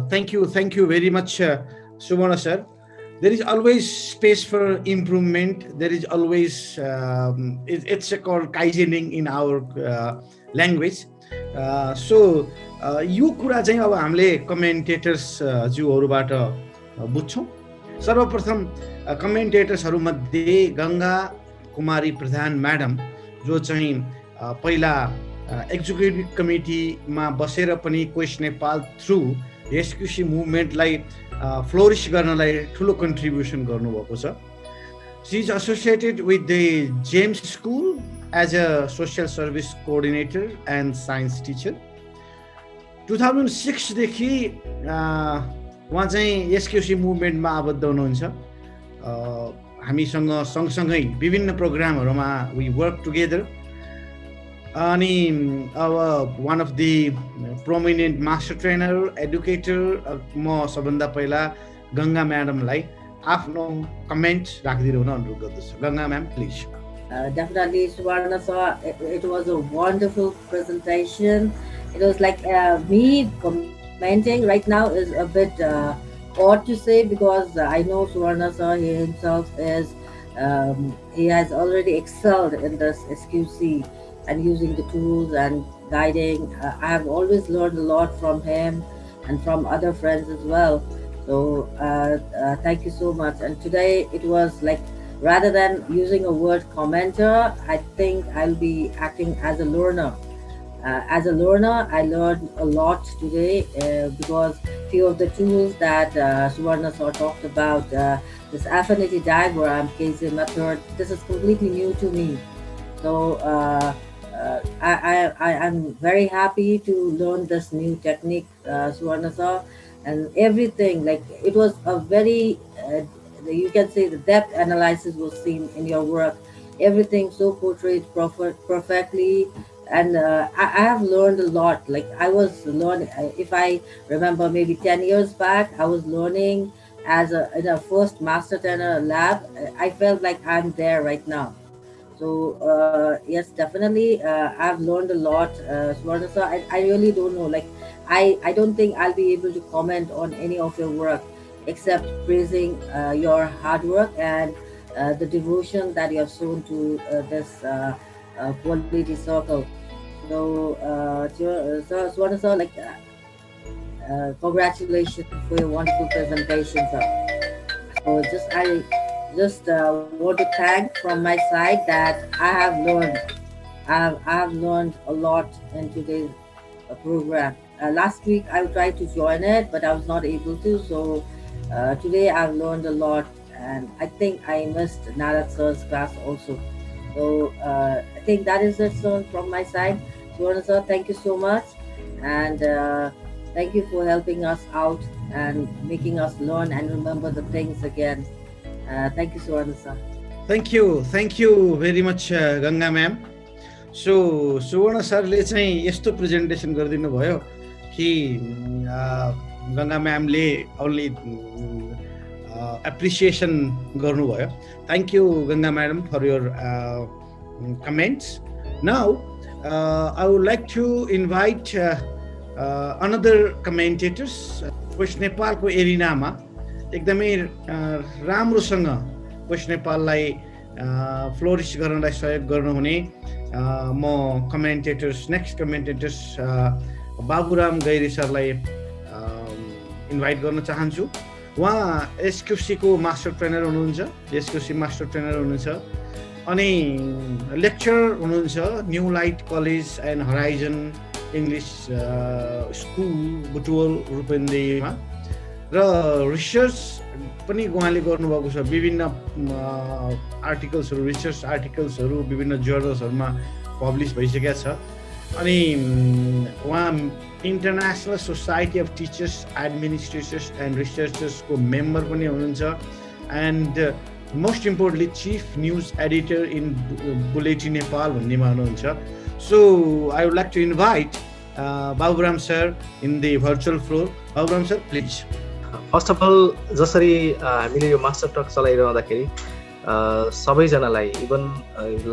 Thank you very much, Sumana sir. There is always space for improvement. There is always it's called kaizening in our language. यो कुरा चाहिँ अब हामीले commentators ज्यूहरूबाट बुझ्छौँ। सर्वप्रथम कमेन्टेटर्सहरू मध्ये गंगा कुमारी प्रधान म्याडम जो चाहिँ पहिला एक्जिक्युटिभ कमिटीमा बसेर पनि क्वेस्ट नेपाल थ्रु एसक्युसी मुभमेन्टलाई फ्लोरिश गर्नलाई ठुलो कन्ट्रिब्युसन गर्नुभएको छ। She is associated with the Gems school as a social service coordinator and science teacher. 2006 देखि उहाँ चाहिँ एसक्युसी मुभमेन्टमा आबद्ध हुनुहुन्छ। हामीसँग सँगसँगै विभिन्न प्रोग्रामहरूमा वी वर्क टुगेदर। अनि अब one of the prominent master trainer educator म सबभन्दा पहिला गंगा म्याडमलाई आफ्नो कमेन्ट राखिदिनु हुन अनुरोध गर्दछु। Ganga ma'am please. Definitely, Suvarna sir, it was a wonderful presentation. It was like me commenting right now is a bit odd to say, because I know Suvarna sir, he himself is, he has already excelled in this SQC and using the tools and guiding. I have always learned a lot from him and from other friends as well. So thank you so much. And today it was like, rather than using a word commenter, I think I'll be acting as a learner. As a learner, I learned a lot today because few of the tools that Suvarna sir talked about, this affinity diagram, Casey method, this is completely new to me. So I'm very happy to learn this new technique, Suvarna sir, and everything. Like, it was a very you can say the depth analysis was seen in your work. Everything so portrayed perfectly, and I have learned a lot. Like, I was learning, if I remember maybe 10 years back, I was learning in a first master trainer lab. I felt like I'm there right now. So yes, definitely I've learned a lot. Suvarna sir, I really don't know. Like, I don't think I'll be able to comment on any of your work except praising your hard work and the devotion that you have shown to this quality circle. So, Suvarna sir, like, congratulations for your wonderful presentation, sir. So, I just want to thank from my side that I have learned a lot in today's program. Last week I tried to join it, but I was not able to. So today I've learned a lot, and I think I missed Narad sir's class also. So I think that is it, sir, from my side. Suvarna sir, thank you so much, and thank you for helping us out and making us learn and remember the things again. Thank you, Suvarna sir. Thank you very much, Ganga ma'am. So Suvarna सरले चाहिँ यस्तो presentation गरिदिनु भयो कि गंगा म्यामले only appreciation गर्नुभयो। Thank you Ganga madam for your comments. Now I would like to invite another commentators. क्वेस्ट नेपालको एरिनामा एकदमै राम्रोसँग क्वेस्ट नेपाललाई फ्लोरिश गर्नलाई सहयोग गर्नुहुने म नेक्स्ट कमेन्टेटर्स बाबुराम गैरी सरलाई इन्भाइट गर्न चाहन्छु। उहाँ एसक्युसीको मास्टर ट्रेनर हुनुहुन्छ, एसक्युसी मास्टर ट्रेनर हुनुहुन्छ अनि लेक्चरर हुनुहुन्छ New Light college and Horizon English school Butwal रूपन्देहीमा, र रिसर्च पनि उहाँले गर्नुभएको छ। विभिन्न आर्टिकल्सहरू, रिसर्च आर्टिकल्सहरू विभिन्न जर्नल्सहरूमा पब्लिस भइसकेको छ। अनि उहाँ international society of teachers administrators and रिसर्चर्सको मेम्बर पनि हुनुहुन्छ, and most importantly chief news editor in Bulletin Nepal भन्नेमा हुनुहुन्छ। So I would like to invite Baburam sir in the virtual floor. Baburam sir please. First of all, जसरी हामीले यो master talk चलाइरहँदाखेरि सबैजनालाई, even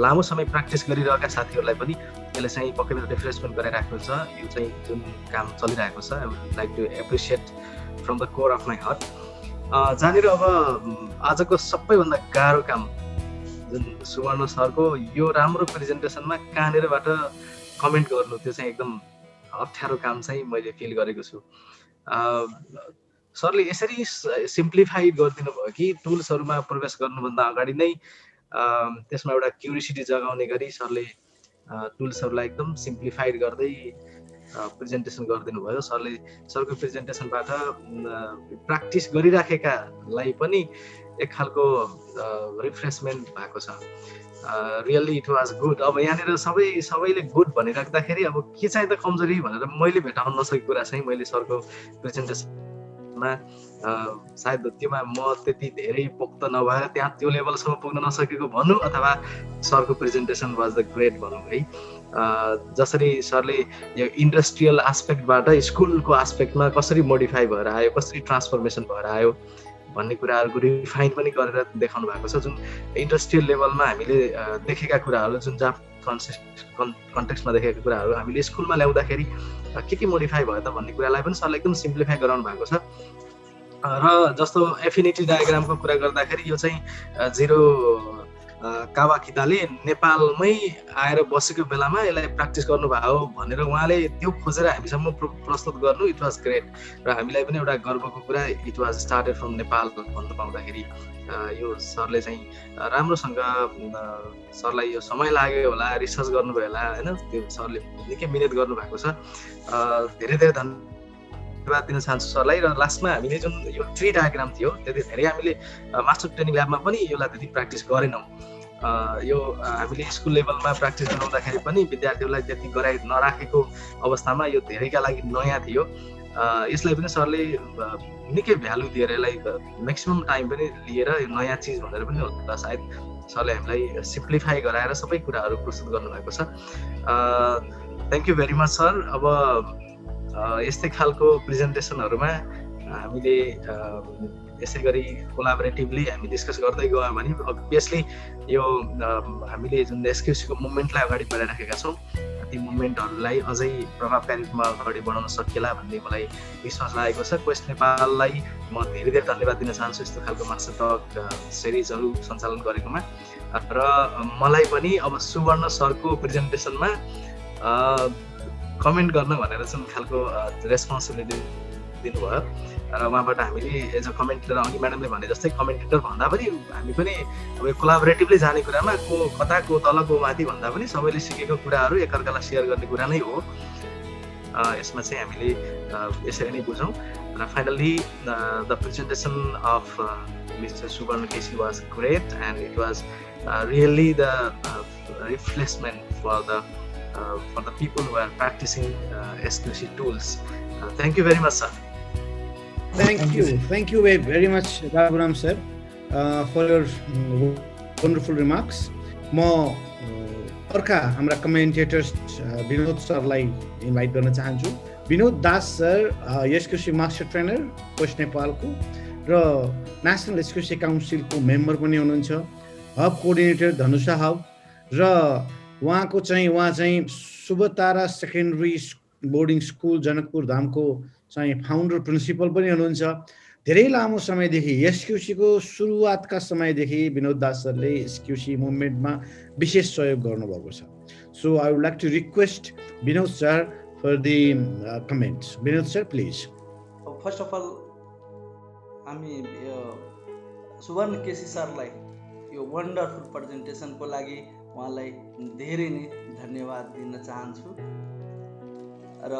लामो समय प्र्याक्टिस गरिरहेका साथीहरूलाई पनि यसले चाहिँ पक्कै पनि रिफ्रेसमेन्ट गराइराखेको छ। यो चाहिँ जुन काम चलिरहेको छ, I would like to appreciate from the core of my heart. जहाँनिर अब आजको सबैभन्दा गाह्रो काम जुन सुवर्ण सरको यो राम्रो प्रेजेन्टेसनमा कहाँनिरबाट कमेन्ट गर्नु त्यो चाहिँ एकदम अप्ठ्यारो काम चाहिँ मैले फिल गरेको छु। सरले यसरी सिम्प्लिफाई गरिदिनु भयो कि टुल्सहरूमा प्रवेश गर्नुभन्दा अगाडि नै त्यसमा एउटा क्युरियोसिटी जगाउने गरी सरले टुल्सहरूलाई एकदम सिम्प्लिफाइड गर्दै प्रेजेन्टेसन गरिदिनु भयो। सरको प्रेजेन्टेसनबाट प्र्याक्टिस गरिराखेकालाई पनि एक खालको रिफ्रेसमेन्ट भएको छ। Really it was good. अब यहाँनिर सबैले गुड भनिराख्दाखेरि अब के चाहिँ त कमजोरी भनेर मैले भेटाउन नसकेको कुरा चाहिँ मैले सरको प्रेजेन्टेसनमा सायद त्योमा म त्यति धेरै पोक्त नभएर त्यहाँ त्यो लेभलसम्म पुग्न नसकेको भनौँ अथवा सरको प्रेजेन्टेसन वाज द ग्रेट भनौँ है। जसरी सरले यो इन्डस्ट्रियल एस्पेक्टबाट स्कुलको एस्पेक्टमा कसरी मोडिफाई भएर आयो, कसरी ट्रान्सफर्मेसन भएर आयो भन्ने कुराहरूको रिफाइन पनि गरेर देखाउनु भएको छ। जुन इन्डस्ट्रियल लेभलमा हामीले देखेका कुराहरू, जुन जहाँ कन्टेक्स्टमा देखेका कुराहरू हामीले स्कुलमा ल्याउँदाखेरि के मोडिफाई भयो त भन्ने कुरालाई पनि सरले एकदम सिम्प्लिफाई गराउनु भएको छ। र जस्तो एफिनिटी डायग्रामको कुरा गर्दाखेरि यो चाहिँ जिरो कावाकिताले नेपालमै आएर बसेको बेलामा यसलाई प्र्याक्टिस गर्नुभयो भनेर उहाँले त्यो खोजेर हामीसम्म प्रस्तुत गर्नु, इट वाज ग्रेट। र हामीलाई पनि एउटा गर्वको कुरा, it was started from Nepal भन्नु पाउँदाखेरि यो सरले चाहिँ राम्रोसँग सरलाई यो समय लाग्यो होला, रिसर्च गर्नुभयो होला होइन, त्यो सरले निकै मिहिनेत गर्नुभएको छ। धेरै धेरै धन्यवाद दिन चाहन्छु सरलाई। र लास्टमा हामीले जुन यो ट्री डायग्राम थियो त्यति धेरै हामीले मास्टर ट्रेनिङ ल्याबमा पनि यसलाई त्यति प्र्याक्टिस गरेनौँ। यो हामीले स्कुल लेभलमा प्र्याक्टिस गराउँदाखेरि पनि विद्यार्थीहरूलाई त्यति गराइ नराखेको अवस्थामा यो धेरैका लागि नयाँ थियो। यसलाई पनि सरले निकै भ्यालु दिएर यसलाई म्याक्सिमम टाइम पनि लिएर यो नयाँ चिज भनेर पनि होला सायद सरले हामीलाई सिम्प्लिफाई गराएर सबै कुराहरू प्रस्तुत गर्नुभएको छ। Thank you very much sir. अब यस्तै खालको प्रेजेन्टेसनहरूमा हामीले यसै गरी कोलाबोरेटिभली हामी डिस्कस गर्दै गयौँ भने अभियसली यो हामीले जुन एसक्युसीको मुभमेन्टलाई अगाडि बढाइराखेका छौँ ती मुभमेन्टहरूलाई अझै प्रभावकारी रूपमा अगाडि बढाउन सकिएला भन्ने मलाई विश्वास लागेको छ। क्वेस्ट नेपाललाई म धेरै धेरै धन्यवाद दिन चाहन्छु यस्तो खालको मास्टर टक सिरिजहरू सञ्चालन गरेकोमा। र मलाई पनि अब सुवर्ण सरको प्रेजेन्टेसनमा कमेन्ट गर्न भनेर जुन खालको रेस्पोन्सिबिलिटी दिनुभयो र उहाँबाट हामीले एज अ कमेन्टेटर, अघि म्याडमले भने जस्तै कमेन्टेटर भन्दा पनि हामी पनि अब कोलाबोरेटिभली जाने कुरामा को कता को तल को माथि भन्दा पनि सबैले सिकेको कुराहरू एकअर्कालाई सेयर गर्ने कुरा नै हो। यसमा चाहिँ हामीले यसरी नै बुझौँ। र finally the presentation of mister Subarna KC was great and it was really the refreshment for the people who are practicing SQC tools. Thank you very much, sir. Thank you very much, Raghuram sir, for your wonderful remarks. म अर्का हाम्रा commentators Vinod सरलाई invite गर्न चाहन्छु। विनोद दास sir एसक्युसी master trainer quest नेपालको र national एसक्युसी काउन्सिलको member पनि हुनुहुन्छ, हब कोअर्डिनेटर धनुषा हब, र उहाँ चाहिँ शुभतारा सेकेन्डरी बोर्डिङ स्कुल जनकपुर धामको चाहिँ फाउन्डर प्रिन्सिपल पनि हुनुहुन्छ। धेरै लामो समयदेखि एसक्युसीको सुरुवातका समयदेखि विनोद दास सरले एसक्युसी मुभमेन्टमा विशेष सहयोग गर्नुभएको छ। So I would like to request Binod sir for the comments. Binod sir please. First of all हामी सुवर्ण केसी सरलाई यो वन्डरफुल प्रेजेन्टेसनको लागि उहाँलाई धेरै नै धन्यवाद दिन चाहन्छु। र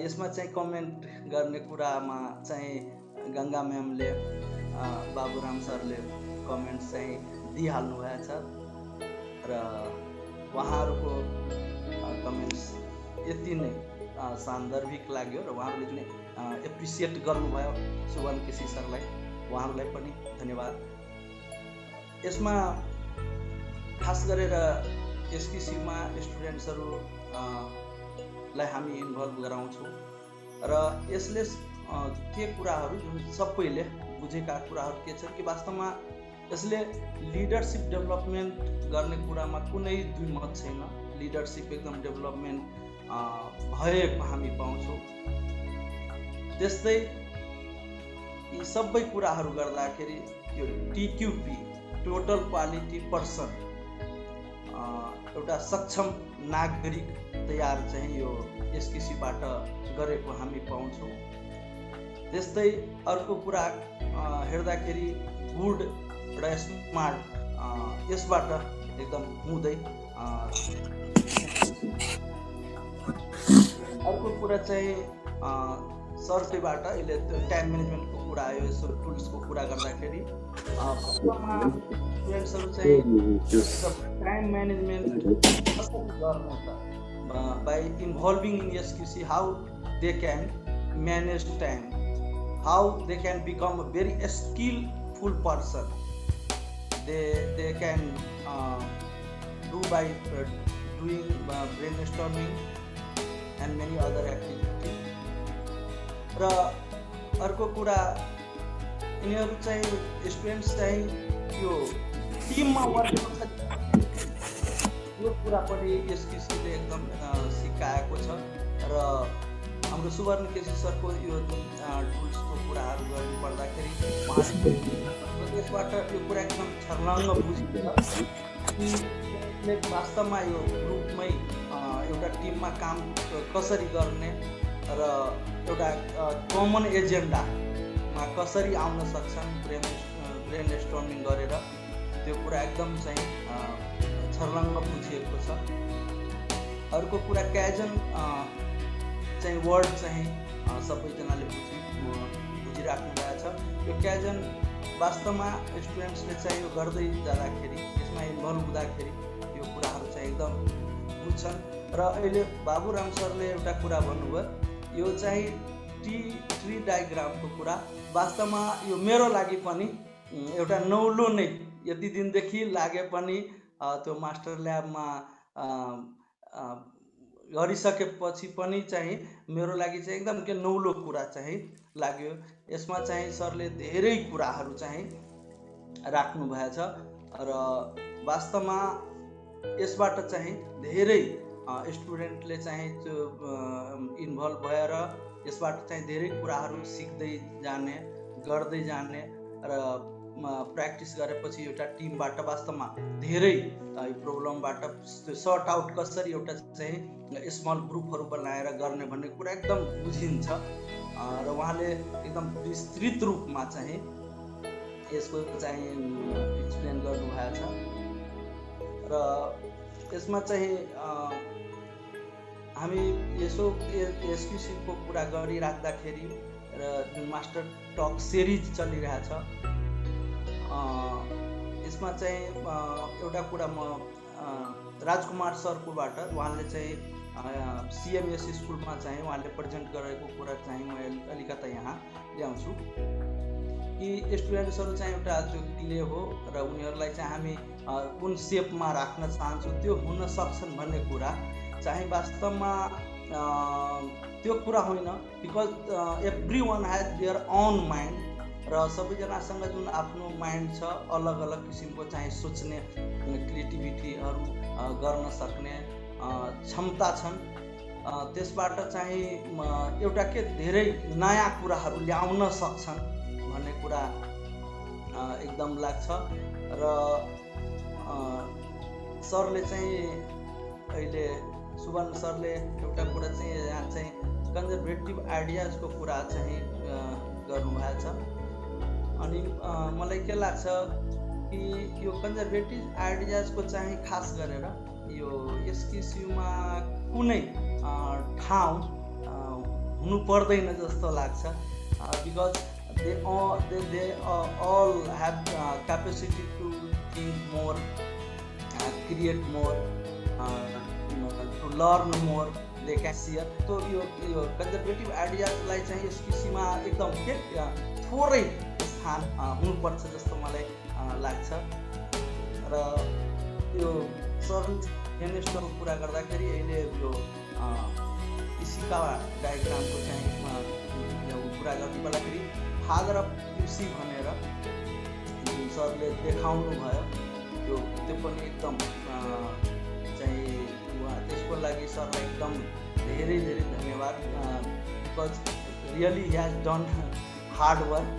यसमा चाहिँ कमेन्ट गर्ने कुरामा चाहिँ गङ्गा म्यामले बाबुराम सरले कमेन्ट्स चाहिँ दिइहाल्नु भएको छ र उहाँहरूको कमेन्ट्स यति नै सान्दर्भिक लाग्यो र उहाँहरूले जुन एप्रिसिएट गर्नुभयो सुवर्ण केसी सरलाई, उहाँहरूलाई पनि धन्यवाद। यसमा खास गरेर एसक्युसीमा स्टुडेन्ट्सहरूलाई हामी इन्भल्भ गराउँछौँ र यसले के कुराहरू जुन सबैले बुझेका कुराहरू के छ कि वास्तवमा यसले लिडरसिप डेभलपमेन्ट गर्ने कुरामा कुनै दुईमत छैन। लिडरसिप एकदम डेभलपमेन्ट भएको हामी पाउँछौँ। त्यस्तै यी सबै कुराहरू गर्दाखेरि यो TQP टोटल क्वालिटी पर्सन एउटा सक्षम नागरिक तयार चाहिँ यो SQCबाट गरेको हामी पाउँछौँ। त्यस्तै अर्को कुरा हेर्दाखेरि गुड र स्मार्ट यसबाट एकदम हुँदै अर्को कुरा चाहिँ सरबाट अहिले त्यो टाइम म्यानेजमेन्टको कुरा आयो, यसो टुल्सको कुरा गर्दाखेरि स्टुडेन्ट्सहरू चाहिँ टाइम म्यानेजमेन्ट कसरी गर्नु त by involving in SQC, how they can manage time, how they can become a very skillful person. They can do by doing brainstorming and many other activities. र अर्को कुरा यिनीहरू चाहिँ स्टुडेन्ट्स चाहिँ यो टिममा वर्क गर्छ, यो कुरा पनि SQCले एकदम सिकाएको छ। र हाम्रो सुवर्ण केसी सरको यो जुन टुल्सको कुराहरू गर्नु पर्दाखेरि यसबाट यो कुरा एकदम छर्लङ्ग बुझिन्छ कि वास्तवमा यो ग्रुपमै एउटा टिममा काम कसरी गर्ने र एउटा कमन एजेन्डामा कसरी आउन सक्छन् ब्रेनस्टर्मिङ गरेर, त्यो कुरा एकदम चाहिँ छर्लङ्ग बुझिएको छ। अर्को कुरा क्याजन चाहिँ वर्ड चाहिँ सबैजनाले बुझिराख्नु भएको छ। यो क्याजन वास्तवमा स्टुडेन्ट्सले चाहिँ यो गर्दै जाँदाखेरि, यसमा इन्भल्भ हुँदाखेरि यो कुराहरू चाहिँ एकदम बुझ्छन्। र अहिले बाबुराम सरले एउटा कुरा भन्नुभयो, यो चाहिँ ट्री डायग्रामको कुरा वास्तवमा यो मेरो लागि पनि एउटा नौलो नै, यति दिनदेखि लागे पनि त्यो मास्टर ल्याबमा गरिसकेपछि पनि चाहिँ मेरो लागि चाहिँ एकदम के नौलो कुरा चाहिँ लाग्यो। यसमा चाहिँ सरले धेरै कुराहरू चाहिँ राख्नु भएछ र वास्तवमा यसबाट चाहिँ धेरै स्टुडेन्टले चाहिँ त्यो इन्भल्भ भएर यसबाट चाहिँ धेरै कुराहरू सिक्दै जाने, गर्दै जाने र प्र्याक्टिस गरेपछि एउटा टिमबाट वास्तवमा धेरै प्रब्लमबाट सर्ट आउट कसरी एउटा चाहिँ स्मल ग्रुपहरू बनाएर गर्ने भन्ने कुरा एकदम बुझिन्छ। र उहाँले एकदम विस्तृत रूपमा चाहिँ यसको चाहिँ एक्सप्लेन गर्नुभएको छ। र यसमा चाहिँ हामी यसो SQCको कुरा गरिराख्दाखेरि र जुन मास्टर टक सिरिज चलिरहेछ यसमा चाहिँ एउटा कुरा म राजकुमार सरकोबाट, उहाँले चाहिँ CMS स्कुलमा चाहिँ उहाँले प्रेजेन्ट गरेको कुरा चाहिँ म अलिकता यहाँ ल्याउँछु कि स्टुडेन्ट्सहरू चाहिँ एउटा त्यो क्ले हो र उनीहरूलाई चाहिँ हामी कुन सेपमा राख्न चाहन्छौँ त्यो हुन सक्छन् भन्ने कुरा चाहिँ वास्तवमा त्यो कुरा होइन। Because every one has their own mind र सबैजनासँग जुन आफ्नो माइन्ड छ, अलग अलग किसिमको चाहिँ सोच्ने क्रिएटिभिटीहरू गर्न सक्ने क्षमता छन्। त्यसबाट चाहिँ एउटा के धेरै नयाँ कुराहरू ल्याउन सक्छन् भन्ने कुरा एकदम लाग्छ। र सरले चाहिँ अहिले सुवर्ण सरले एउटा कुरा चाहिँ यहाँ चाहिँ कन्जर्भेटिभ आइडियाजको कुरा चाहिँ गर्नुभएको छ। अनि मलाई के लाग्छ कि यो कन्जर्भेटिभ आइडियाजको चाहिँ खास गरेर यो SQCमा कुनै ठाउँ हुनु पर्दैन जस्तो लाग्छ। Because they all have capacity to think more, create more, to learn more, they can share. तो यो कन्जर्भेटिभ आइडियाजलाई चाहिँ SQCमा एकदम के थोरै स्थान हुनुपर्छ जस्तो मलाई लाग्छ। र यो ब्रेनस्टर्मिङको कुरा गर्दाखेरि अहिले यो इसिकावा डायग्रामको चाहिँ कुरा गर्नु पर्दाखेरि फादर अफ कृषि भनेर जुन सरले देखाउनु भयो त्यो पनि एकदम चाहिँ त्यसको लागि सरलाई एकदम धेरै धेरै धन्यवाद। Because really he has done hard work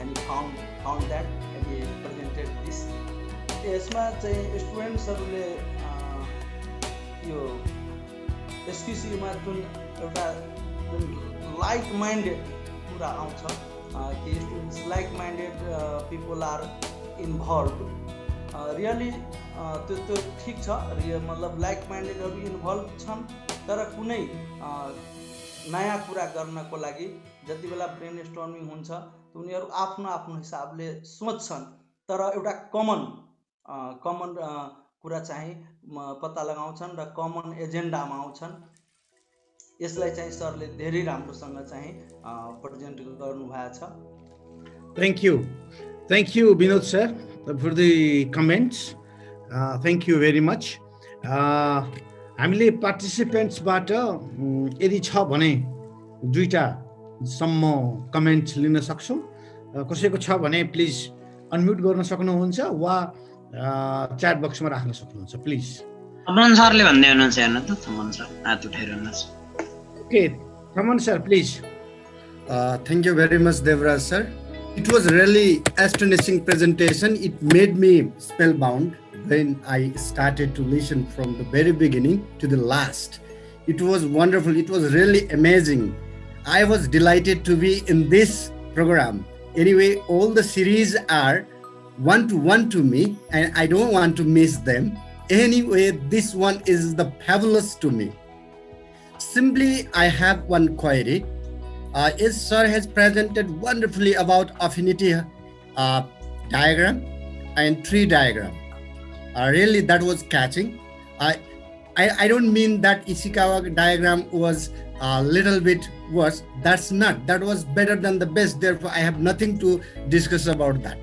and he found that and he presented this. यसमा चाहिँ स्टुडेन्ट्सहरूले यो एसक्युसीमा जुन एउटा लाइक माइन्डेड कुरा आउँछ कि students like minded people are involve really त्यो ठिक छ मतलब लाइक माइन्डेडहरू इन्भल्भ छन् तर कुनै नयाँ कुरा गर्नको लागि जति बेला ब्रेन स्टर्मिङ हुन्छ उनीहरू आफ्नो आफ्नो हिसाबले सोच्छन् तर एउटा कमन कुरा चाहिँ पत्ता लगाउँछन् र कमन एजेन्डामा आउँछन् यसलाई चाहिँ सरले धेरै राम्रोसँग चाहिँ प्रेजेन्ट गर्नुभएको छ Thank you Vinod sir for the comments. Thank you very much. हामीले पार्टिसिपेन्ट्सबाट यदि छ भने दुईटा सम्म कमेन्ट्स लिन सक्छौँ कसैको छ भने प्लिज अनम्युट गर्न सक्नुहुन्छ वा च्याट बक्समा राख्न सक्नुहुन्छ प्लिज थमन सरले भन्दै हुनुहुन्छ हेर्नु त थमन सर हात उठाएर हुनुहुन्छ okay Thaman sir please Thank you very much, Devraj sir. It was really astonishing presentation. It made me spellbound when I started to listen from the very beginning to the last. It was wonderful. It was really amazing. I was delighted to be in this program. Anyway, all the series are one-to-one to me, and I don't want to miss them. Anyway, this one is the fabulous to me. Simply, I have one query. Yes, sir has presented wonderfully about affinity diagram and tree diagram. Really, that was catching. I don't mean that Ishikawa diagram was a little bit worse. That's not. That was better than the best. Therefore, I have nothing to discuss about that.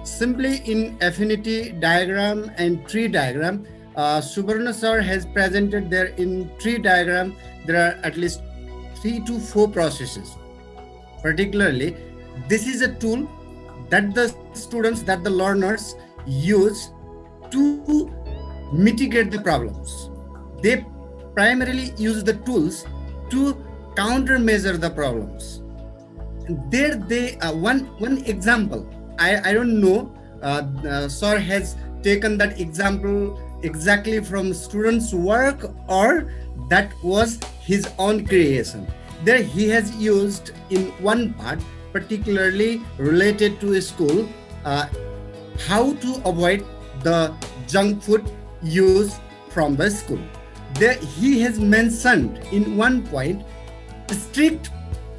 Simply in affinity diagram and tree diagram, Subarna sir has presented there in tree diagram, there are at least 3 to 4 processes. Particularly, this is a tool that the students, that the learners use to mitigate the problems. They primarily use the tools to countermeasure the problems. There they one example. I don't know. Sir has taken that example exactly from students' work or that was his own creation. There he has used in one part, particularly related to a school, how to avoid the junk food use from the school. There he has mentioned in one point strict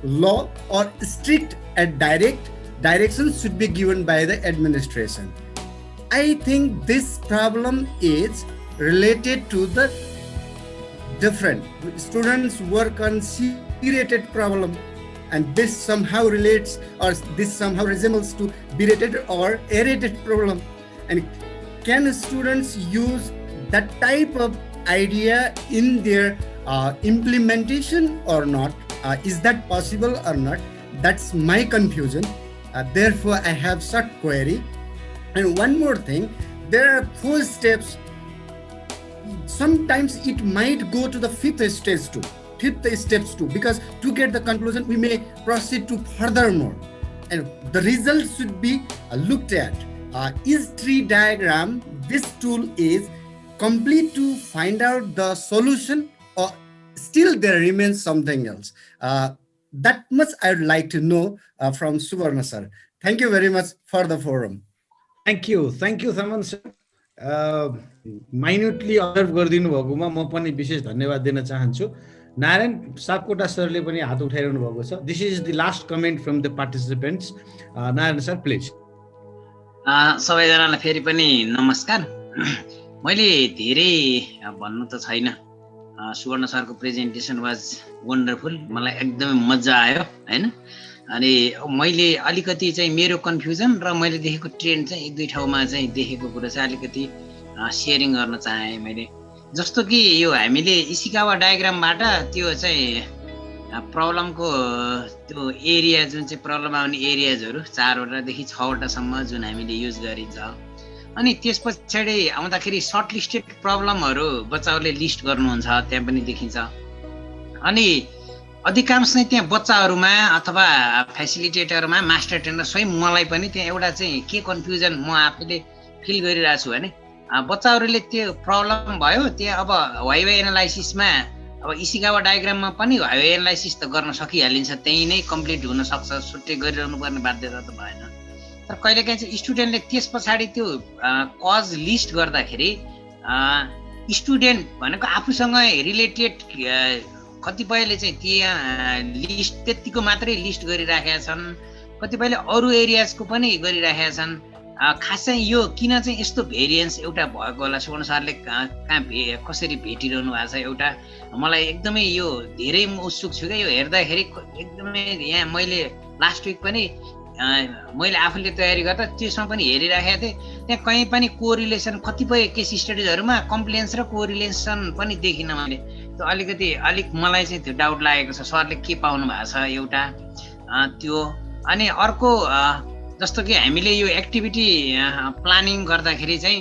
law or strict and direct directions should be given by the administration. I think this problem is related to the different students work on C-rated problem, and this somehow relates or this somehow resembles to B-rated or A-rated problem. And can students use that type of idea in their implementation or not? Is that possible or not? That's my confusion. Therefore, I have such query. And one more thing, there are 4 steps. Sometimes it might go to the fifth steps too, because to get the conclusion, we may proceed to furthermore. And the results should be looked at. Is tree diagram, this tool is complete to find out the solution or still there remains something else? That much I would like to know from Subarna sir. Thank you very much for the forum. Thank you, Thaman sir. Minutely observe गरिदिनु भएकोमा म पनि विशेष धन्यवाद दिन चाहन्छु नारायण सापकोटा सरले पनि हात उठाइरहनु भएको छ this is the last comment from the participants Narayan sir please सबैजनालाई फेरि पनि नमस्कार मैले धेरै भन्नु त छैन सुवर्ण सरको प्रेजेन्टेसन वाज वन्डरफुल मलाई एकदमै मजा आयो हैन अनि मैले अलिकति चाहिँ मेरो कन्फ्युजन र मैले देखेको ट्रेन्ड चाहिँ एक दुई ठाउँमा चाहिँ देखेको कुरा चाहिँ अलिकति शेयरिङ गर्न चाहे मैले जस्तो कि यो हामीले इसिकावा डायग्रामबाट त्यो चाहिँ प्रब्लमको त्यो एरिया जुन चाहिँ प्रब्लम आउने एरियाजहरु 4 वटादेखि 6 वटासम्म जुन हामीले युज गरिन्छ अनि त्यसपछि आउँदाखेरि सर्ट लिस्टेड प्रब्लमहरु बच्चाहरुले लिस्ट गर्नुहुन्छ त्यहाँ पनि देखिन्छ अनि अधिकांश चाहिँ त्यहाँ बच्चाहरूमा अथवा फेसिलिटेटरमा मास्टर ट्रेनर स्वयं मलाई पनि त्यहाँ एउटा चाहिँ के कन्फ्युजन म आफैले फिल गरिरहेको छु भने बच्चाहरूले त्यो प्रब्लम भयो त्यहाँ अब हाइवे एनालाइसिसमा अब इसिकावा डायग्राममा पनि हाइवे एनालाइसिस त गर्न सकिहालिन्छ, त्यही नै कम्प्लिट हुन सक्छ, छुट्टै गरिरहनु पर्ने बाध्यता त भएन। तर कहिलेकाहीँ चाहिँ स्टुडेन्टले त्यस पछाडि त्यो कज लिस्ट गर्दाखेरि स्टुडेन्ट भनेको आफूसँग रिलेटेड कतिपयले चाहिँ त्यहाँ लिस्ट त्यतिको मात्रै लिस्ट गरिराखेका छन्, कतिपयले अरू एरियाजको पनि गरिराखेका छन्। खास चाहिँ यो किन चाहिँ यस्तो भेरिएन्स एउटा भएको होला सुवर्ण सरले कहाँ कसरी भेटिरहनु भएको छ एउटा मलाई एकदमै यो धेरै म उत्सुक छु क्या यो हेर्दाखेरि एकदमै। यहाँ मैले लास्ट विक पनि मैले आफूले तयारी गर्दा त्यसमा पनि हेरिराखेको थिएँ, त्यहाँ कहीँ पनि कोरिलेसन कतिपय केस स्टडिजहरूमा कम्प्लेन्स र कोरिलेसन पनि देखिनँ मैले। त्यो अलिक मलाई चाहिँ त्यो डाउट लागेको छ सरले के पाउनु भएको छ एउटा त्यो। अनि अर्को जस्तो कि हामीले यो एक्टिभिटी प्लानिङ गर्दाखेरि चाहिँ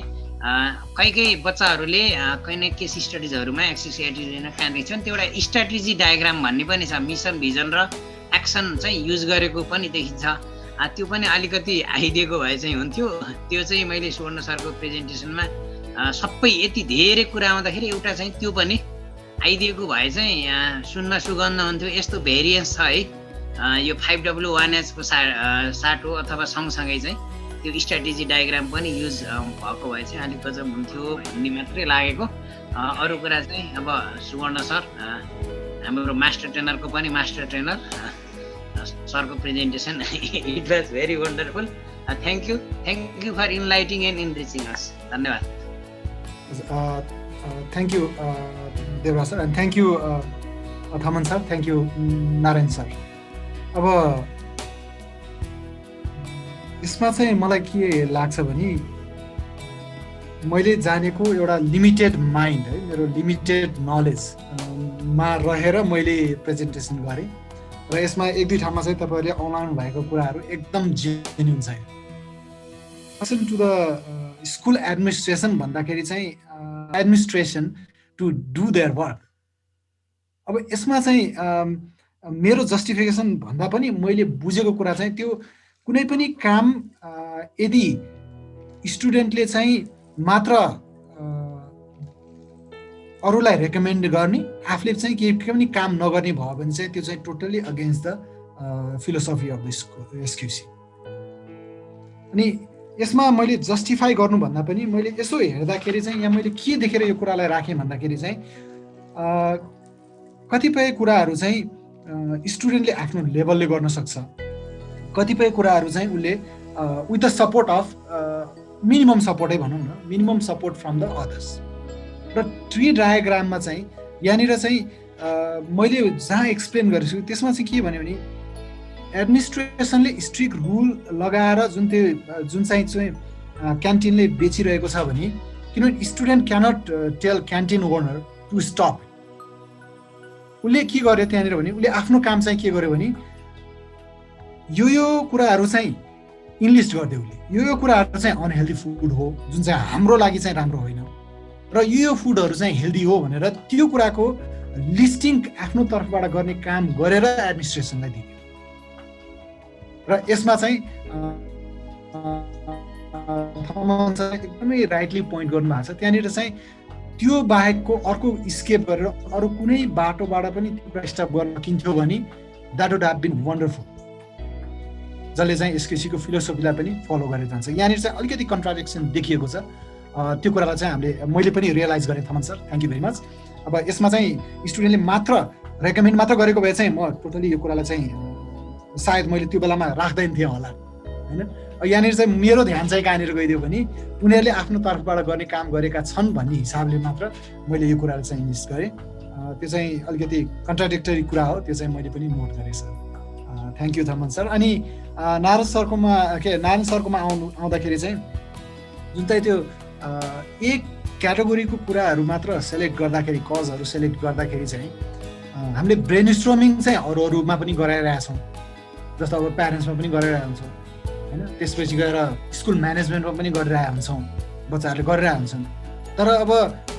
कहीँ बच्चाहरूले कहीँ केस स्टडिजहरूमा एक्सेसिबिलिटी कहाँ देख्छन् त्यो एउटा स्ट्राटेजी डायग्राम भन्ने पनि छ, मिसन भिजन र एक्सन चाहिँ युज गरेको पनि देखिन्छ। त्यो पनि अलिकति आइदिएको भए चाहिँ हुन्थ्यो। त्यो चाहिँ मैले सुवर्ण सरको प्रेजेन्टेसनमा सबै यति धेरै कुरा आउँदाखेरि एउटा चाहिँ त्यो पनि आइदिएको भए चाहिँ सुन्न सुगन्ध हुन्थ्यो। यस्तो भेरिएन्स छ है यो 5W1H को साटो अथवा सँगसँगै चाहिँ त्यो स्ट्राटेजी डायग्राम पनि युज भएको भए चाहिँ अलिक गजब हुन्थ्यो भन्ने मात्रै लागेको। अरू कुरा चाहिँ अब सुवर्ण सर हाम्रो मास्टर ट्रेनरको पनि मास्टर ट्रेनर सरको presentation it was very wonderful. Thank you for enlightening and enriching us. धन्यवाद। Thank you Devraj sir and thank you Thaman sir, thank you Narayan sir. अब यसमा चाहिँ मलाई के लाग्छ भने मैले जानेको एउटा लिमिटेड माइन्ड है, मेरो लिमिटेड नलेज मा रहेर मैले प्रेजेन्टेसन गरेँ र यसमा एक दुई ठाउँमा चाहिँ तपाईँहरूले अनलाइन भएको कुराहरू एकदम जेन्युन छैन। Listen to the school administration भन्दाखेरि चाहिँ administration to do their work. अब यसमा चाहिँ मेरो जस्टिफिकेसन भन्दा पनि मैले बुझेको कुरा चाहिँ त्यो कुनै पनि काम यदि स्टुडेन्टले चाहिँ मात्र अरूलाई रेकमेन्ड गर्ने आफूले चाहिँ केही पनि काम नगर्ने भयो भने चाहिँ त्यो चाहिँ totally against the philosophy of the SQC. अनि यसमा मैले जस्टिफाई गर्नुभन्दा पनि मैले यसो हेर्दाखेरि चाहिँ यहाँ मैले के देखेर यो कुरालाई राखेँ भन्दाखेरि चाहिँ कतिपय कुराहरू चाहिँ स्टुडेन्टले आफ्नो लेभलले गर्न सक्छ, कतिपय कुराहरू चाहिँ उसले with the support of minimum सपोर्टै भनौँ न, minimum support from the others. र ट्री डायग्राममा चाहिँ यहाँनिर चाहिँ मैले जहाँ एक्सप्लेन गरेको छु त्यसमा चाहिँ के भन्यो भने एडमिनिस्ट्रेसनले स्ट्रिक्ट रुल लगाएर जुन चाहिँ क्यान्टिनले बेचिरहेको छ भने किनभने student cannot tell canteen owner to stop. उसले के गर्यो त्यहाँनिर भने उसले आफ्नो काम चाहिँ के गर्यो भने यो कुराहरू चाहिँ इनलिस्ट गरिदियो उसले, यो कुराहरू चाहिँ अनहेल्दी फुड हो जुन चाहिँ हाम्रो लागि चाहिँ राम्रो होइन र यो फुडहरू चाहिँ हेल्दी हो भनेर त्यो कुराको लिस्टिङ आफ्नो तर्फबाट गर्ने काम गरेर एडमिनिस्ट्रेसनलाई दियो। र यसमा चाहिँ एकदमै राइटली पोइन्ट गर्नु भएको छ। त्यहाँनिर चाहिँ त्यो बाहेकको अर्को स्केप गरेर अरू कुनै बाटोबाट पनि त्यो स्टप गर्न सकिन्थ्यो भने that would have been wonderful, जसले चाहिँ एसकेसीको फिलोसफीलाई पनि फलो गरेर जान्छ। यहाँनिर चाहिँ अलिकति कन्ट्राडिक्सन देखिएको छ, त्यो कुरालाई चाहिँ मैले पनि रियलाइज गरेँ। Thaman sir thank you very much. अब यसमा चाहिँ स्टुडेन्टले मात्र रेकमेन्ड मात्र गरेको भए चाहिँ म टोटली यो कुरालाई चाहिँ सायद मैले त्यो बेलामा राख्दैन थिएँ होला होइन। यहाँनिर चाहिँ मेरो ध्यान चाहिँ कहाँनिर गइदियो भने उनीहरूले आफ्नो तर्फबाट गर्ने काम गरेका छन् भन्ने हिसाबले मात्र मैले यो कुरालाई चाहिँ मिस गरेँ। त्यो चाहिँ अलिकति कन्ट्राडिक्टरी कुरा हो, त्यो चाहिँ मैले पनि नोट गरेँ sir. Thank you Thaman sir. अनि नारायण सरकोमा आउँदाखेरि चाहिँ जुन चाहिँ त्यो एक क्याटेगोरीको कुराहरू मात्र सेलेक्ट गर्दाखेरि, कजहरू सेलेक्ट गर्दाखेरि चाहिँ हामीले ब्रेन स्ट्रोमिङ चाहिँ अरूमा पनि गराइरहेछौँ, जस्तो अब प्यारेन्ट्समा पनि गरिरहेको हुन्छौँ होइन, त्यसपछि गएर स्कुल म्यानेजमेन्टमा पनि गरिरहेको हुन्छौँ, बच्चाहरूले गरिरहेको हुन्छन्। तर अब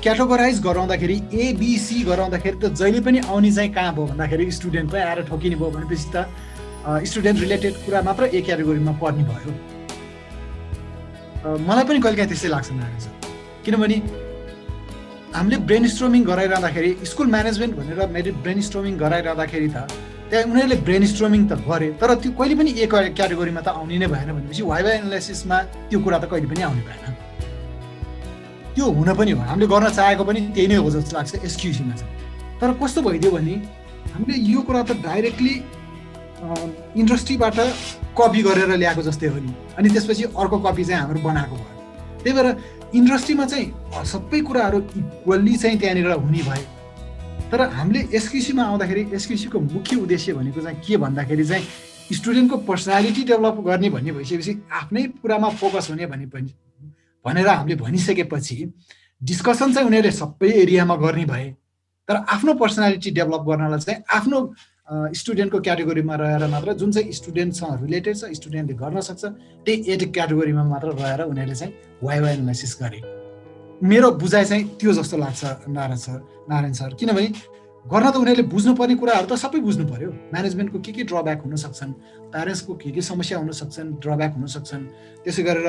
क्याटेगोराइज गराउँदाखेरि एबिसी गराउँदाखेरि त जहिले पनि आउने चाहिँ कहाँ भयो भन्दाखेरि स्टुडेन्टमै आएर ठोकिने भयो भनेपछि त स्टुडेन्ट रिलेटेड कुरा मात्र ए क्याटेगोरीमा पर्ने भयो। मलाई पनि कहिलेकाहीँ त्यस्तै लाग्छ नारायण सर, किनभने हामीले ब्रेन स्ट्रोमिङ गराइरहँदाखेरि स्कुल म्यानेजमेन्ट भनेर मेरो ब्रेन स्ट्रोमिङ गराइरहँदाखेरि त त्यहाँ उनीहरूले ब्रेन स्ट्रोमिङ त गरे, तर त्यो कहिले पनि एक क्याटेगोरीमा त आउने नै भएन भनेपछि वाइवा एनालाइसिसमा त्यो कुरा त कहिले पनि आउने भएन। त्यो हुन पनि हो, हामीले गर्न चाहेको पनि त्यही नै हो जस्तो लाग्छ एसक्युसीमा चाहिँ। तर कस्तो भइदियो भने हामीले यो कुरा त डाइरेक्टली इन्डस्ट्रीबाट कपी गरेर ल्याएको जस्तै हो नि, अनि त्यसपछि अर्को कपी चाहिँ हाम्रो बनाएको भयो। त्यही भएर इन्डस्ट्रीमा चाहिँ सबै कुराहरू इक्वल्ली चाहिँ त्यहाँनिर हुने भए। तर हामीले एसक्युसीमा आउँदाखेरि एसक्युसीको मुख्य उद्देश्य भनेको चाहिँ के भन्दाखेरि चाहिँ स्टुडेन्टको पर्सनालिटी डेभलप गर्ने भन्ने भइसकेपछि आफ्नै कुरामा फोकस हुने भनेर हामीले भनिसकेपछि डिस्कसन चाहिँ उनीहरूले सबै एरियामा गर्ने भए। तर आफ्नो पर्सनालिटी डेभलप गर्नलाई चाहिँ आफ्नो स्टुडेन्टको क्याटेगोरीमा रहेर मात्र जुन चाहिँ स्टुडेन्टसँग रिलेटेड छ, स्टुडेन्टले गर्न सक्छ, त्यही एड क्याटेगोरीमा मात्र रहेर उनीहरूले चाहिँ वाइवा एनालाइसिस गरे। मेरो बुझाइ चाहिँ त्यो जस्तो लाग्छ नारायण सर, किनभने गर्न त उनीहरूले बुझ्नुपर्ने कुराहरू त सबै बुझ्नु पर्यो। म्यानेजमेन्टको के ड्रब्याक हुन सक्छन्, प्यारेन्ट्सको के समस्या हुन सक्छन्, ड्रब्याक हुन सक्छन्, त्यसै गरेर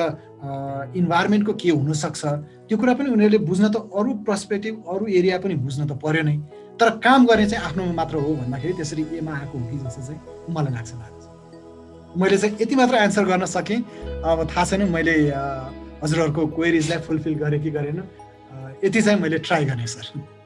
इन्भाइरोमेन्टको के हुनसक्छ त्यो कुरा पनि उनीहरूले बुझ्न त अरू पर्सपेक्टिभ अरू एरिया पनि बुझ्न त पर्यो नै। तर काम गर्ने चाहिँ आफ्नोमा मात्र हो भन्दाखेरि त्यसरी एमा आएको हो कि जस्तो चाहिँ मलाई लाग्छ। मैले चाहिँ यति मात्र एन्सर गर्न सकेँ। अब थाहा छैन मैले हजुरहरूको क्वेरिजलाई फुलफिल गरेँ कि गरेन, यति चाहिँ मैले ट्राई गरेँ सर।